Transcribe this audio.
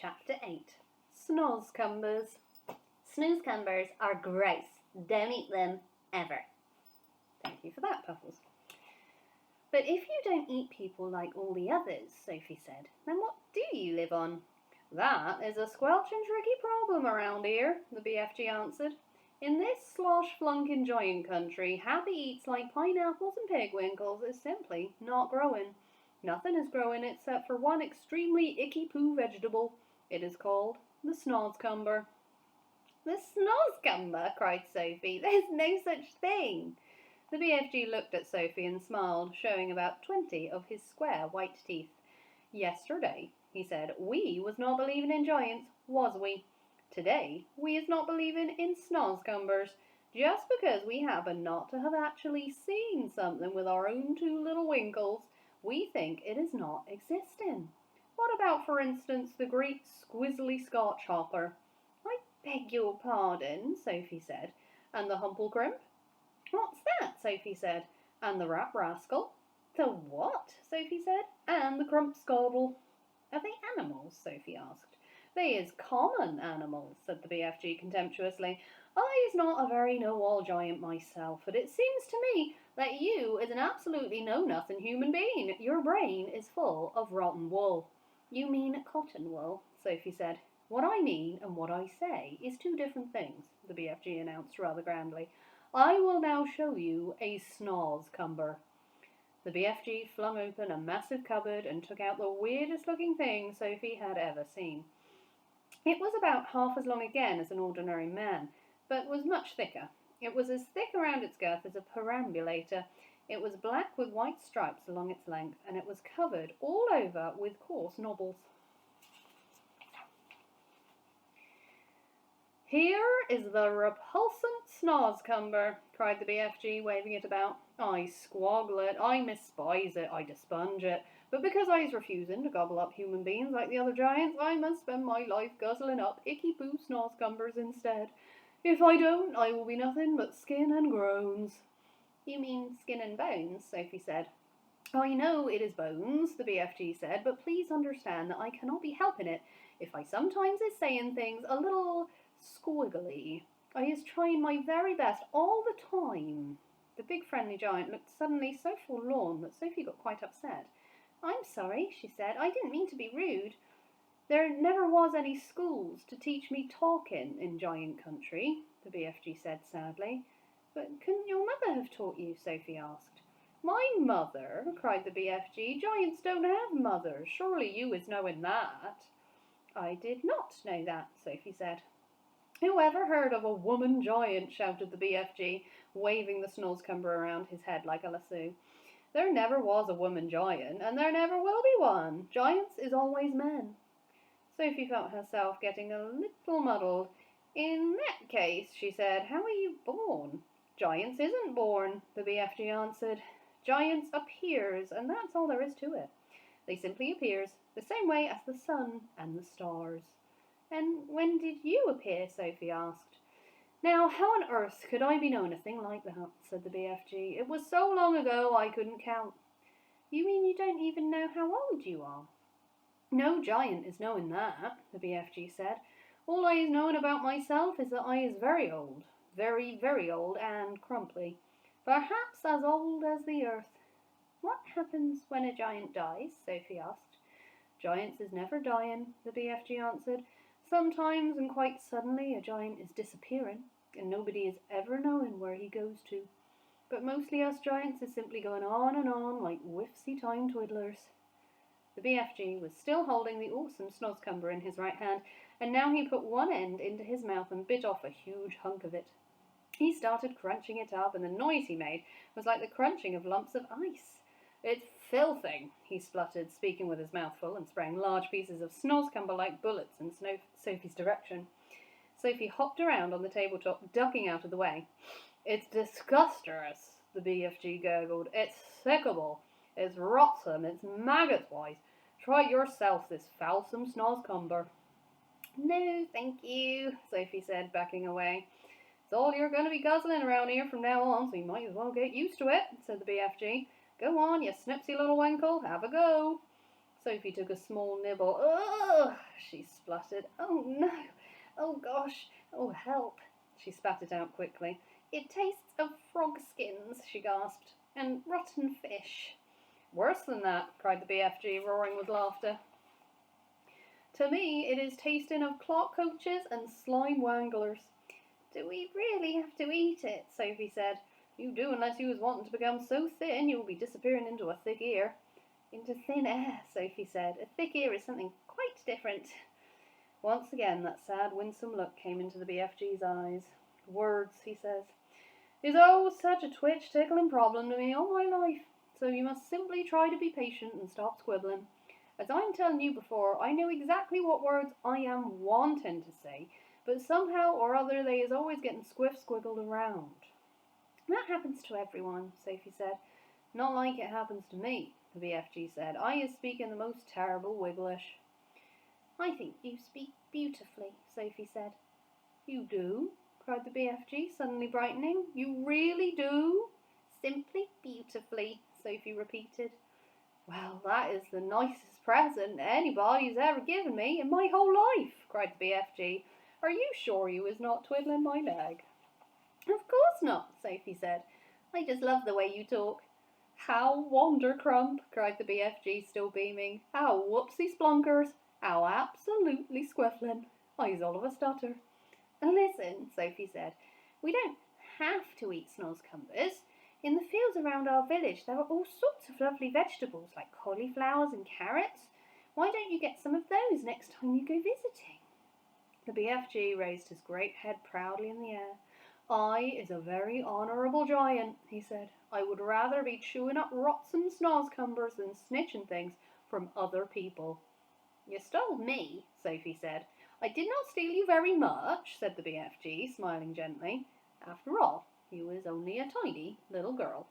Chapter 8. Snozzcumbers. Snoozcumbers are gross. Don't eat them, ever. Thank you for that, Puffles. But if you don't eat people like all the others, Sophie said, then what do you live on? That is a squelching tricky problem around here, the BFG answered. In this slosh-flunking giant country, happy eats like pineapples and pigwinkles is simply not growing. Nothing is growing except for one extremely icky-poo vegetable. It is called the snozzcumber. The snozzcumber, cried Sophie. There's no such thing. The BFG looked at Sophie and smiled, showing about 20 of his square white teeth. Yesterday, he said, we was not believing in giants, was we? Today, we is not believing in snozzcumbers, just because we happen not to have actually seen something with our own two little winkles, we think it is not existing. What about, for instance, the great squizzly Scotch hopper? I beg your pardon, Sophie said. And the humplecrimp? What's that? Sophie said. And the rat rascal? The what? Sophie said. And the crumpscodle. Are they animals? Sophie asked. They is common animals, said the BFG contemptuously. I is not a very know-all giant myself, but it seems to me that you is an absolutely know-nothing human being. Your brain is full of rotten wool. You mean cotton wool, Sophie said. What I mean and what I say is two different things, the BFG announced rather grandly. I will now show you a snozzcumber. The BFG flung open a massive cupboard and took out the weirdest-looking thing Sophie had ever seen. It was about half as long again as an ordinary man, but was much thicker. It was as thick around its girth as a perambulator. It was black with white stripes along its length, and it was covered all over with coarse knobbles. Here is the repulsant snozzcumber, cried the BFG, waving it about. I squoggle it, I mispise it, I desponge it, but because I is refusing to gobble up human beings like the other giants, I must spend my life guzzling up icky-poo snozzcumbers instead. If I don't, I will be nothing but skin and groans. You mean skin and bones, Sophie said. I know it is bones, the BFG said, but please understand that I cannot be helping it if I sometimes is saying things a little squiggly. I is trying my very best all the time. The big friendly giant looked suddenly so forlorn that Sophie got quite upset. I'm sorry, she said. I didn't mean to be rude. There never was any schools to teach me talking in giant country, the BFG said sadly. But couldn't your mother have taught you? Sophie asked. My mother, cried the BFG. Giants don't have mothers. Surely you is knowing that. I did not know that, Sophie said. Who ever heard of a woman giant? Shouted the BFG, waving the snozzcumber around his head like a lasso. There never was a woman giant, and there never will be one. Giants is always men. Sophie felt herself getting a little muddled. In that case, she said, how are you born? Giants isn't born, the BFG answered. Giants appears, and that's all there is to it. They simply appears, the same way as the sun and the stars. And when did you appear? Sophie asked. Now, how on earth could I be knowing a thing like that? Said the BFG. It was so long ago I couldn't count. You mean you don't even know how old you are? No giant is knowing that, the BFG said. All I is knowing about myself is that I is very old, very, very old and crumply. Perhaps as old as the earth. What happens when a giant dies? Sophie asked. Giants is never dying, the BFG answered. Sometimes and quite suddenly a giant is disappearing, and nobody is ever knowing where he goes to. But mostly us giants is simply going on and on like whiffsy time twiddlers. The BFG was still holding the awesome snozzcumber in his right hand, and now he put one end into his mouth and bit off a huge hunk of it. He started crunching it up, and the noise he made was like the crunching of lumps of ice. It's filthy, he spluttered, speaking with his mouth full, and spraying large pieces of snozzcumber like bullets in Sophie's direction. Sophie hopped around on the tabletop, ducking out of the way. It's disgusterous, the BFG gurgled. It's sickable. It's rotsome. It's maggot-wise. Try it yourself, this foulsome snozzcumber. No, thank you, Sophie said, backing away. It's all you're going to be guzzling around here from now on, so you might as well get used to it, said the BFG. Go on, you snipsy little winkle, have a go. Sophie took a small nibble. Ugh, she spluttered. Oh no! Oh gosh! Oh help! She spat it out quickly. It tastes of frog skins, she gasped, and rotten fish. Worse than that, cried the BFG, roaring with laughter. To me, it is tasting of clock coaches and slime wanglers. Do we really have to eat it? Sophie said. You do, unless you was wanting to become so thin you will be disappearing into a thick ear. Into thin air, Sophie said. A thick ear is something quite different. Once again that sad, winsome look came into the BFG's eyes. Words, he says, is oh such a twitch, tickling problem to me all my life. So you must simply try to be patient and stop squibbling. As I'm telling you before, I know exactly what words I am wanting to say, but somehow or other they is always getting squiggled around. That happens to everyone, Sophie said. Not like it happens to me, the BFG said. I is speaking the most terrible Wigglish. I think you speak beautifully, Sophie said. You do? Cried the BFG, suddenly brightening. You really do? Simply beautifully, Sophie repeated. Well, that is the nicest present anybody's ever given me in my whole life, cried the BFG. Are you sure you was not twiddling my leg? Of course not, Sophie said. I just love the way you talk. How wondercrump, cried the BFG, still beaming. How whoopsie splunkers. How absolutely squifflin'. I's all of a stutter. Listen, Sophie said, we don't have to eat snozzcumbers. In the fields around our village there are all sorts of lovely vegetables, like cauliflowers and carrots. Why don't you get some of those next time you go visiting? The BFG raised his great head proudly in the air. I is a very honourable giant, he said. I would rather be chewing up rotten snozzcumbers than snitching things from other people. You stole me, Sophie said. I did not steal you very much, said the BFG, smiling gently. After all, you was only a tiny little girl.